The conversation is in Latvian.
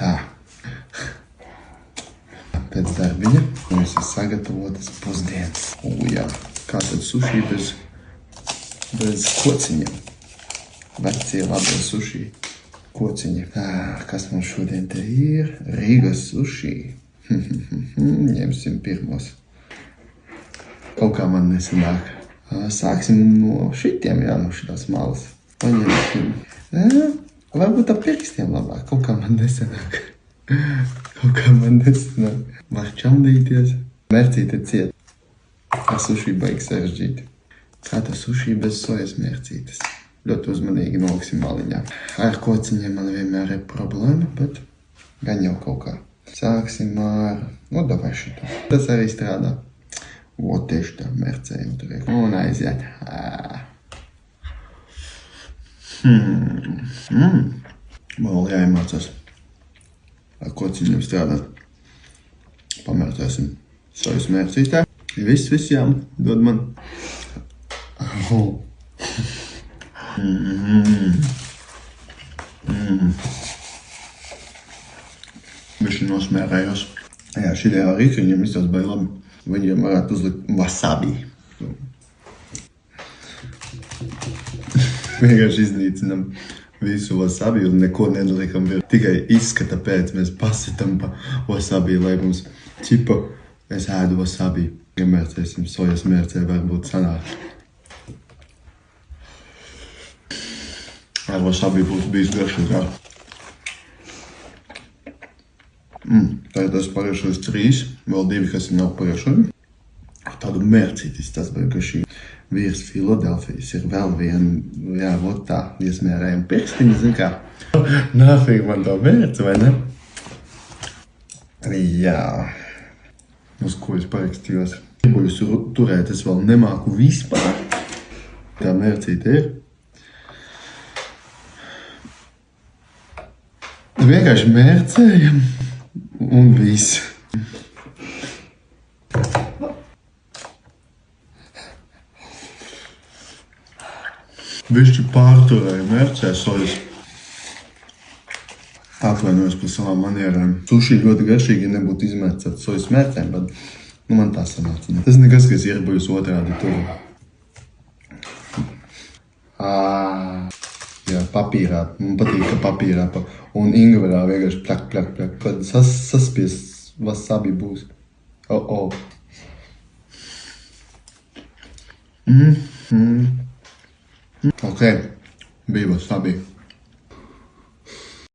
Tā. Pēc darbiņa mums ir sagatavotas pusdienas. Jā, kā tad suši bez kociņiem? Vecie labie suši kociņi. Kas mums šodien te ir? Rīgas suši. Ņemsim pirmos. Kaut kā man nesanāk. Sāksim no šitiem, jā, no šitās malas. Paņemsim. Varbūt ar pirkstiem labāk. Kaut kā man nesanāk. Var čamdīties. Mērcīte ciet. Ar suši baigi sarežģīti. Kā tas suši bez sojas mērcītes? Ļoti uzmanīgi noliksim maliņā. Ar kociņiem man vienmēr ir problēma, bet gan jau kaut kā. Sāksim ar... davai šito. Tas arī strādā. Tieši tā mērcējam tur ir. Un aiziet. Vēl jāiemācās ar kociņiem strādāt. Pamērcēsim sojas mērcītē. Viss jām dod man. Bišķi nosmērējos. Jā, šitie rīkriņiem izstās baigi labi. Viņiem varētu uzlikt wasabi. Vienkārši iznīcinam visu wasabi un neko nedaliekam. Tikai izskata pēc mēs pasitam pa wasabi, lai mums čipa es ēdu wasabi. Ja mērcēsim sojas mērcē, varbūt sanāk. Ar wasabi būtu bijis garšīgāk. Tagad es pariešos 3, vēl 2, kas nav pariešoši. Tādu mērcītis, tas bija garšīgi. Vīrs Filadelfijas ir vēl viena, jā, tā, iesmērējam pirkstiņu, zin kā. Nāfīgi man to mērci, vai ne? Jā. Uz ko es parakstījos. Gribu jūs turēt, es vēl nemāku vispār. Tā mērcīte ir. Vienkārši mērcējam. Un viss. Bišķi pārturēju mērcē sojas. Atvainojos par savām manierēm. Suši ļoti garšīgi, ja nebūtu izmērcēt sojas mērcēm, bet man tā sanāca. Tas nekas, kas ierbuļus otrādi tur. Jā, papīrā. Man patīk, ka papīrā un ingverā vienkārši plak. Kad saspies wasabi būs. Ok, bija wasabi.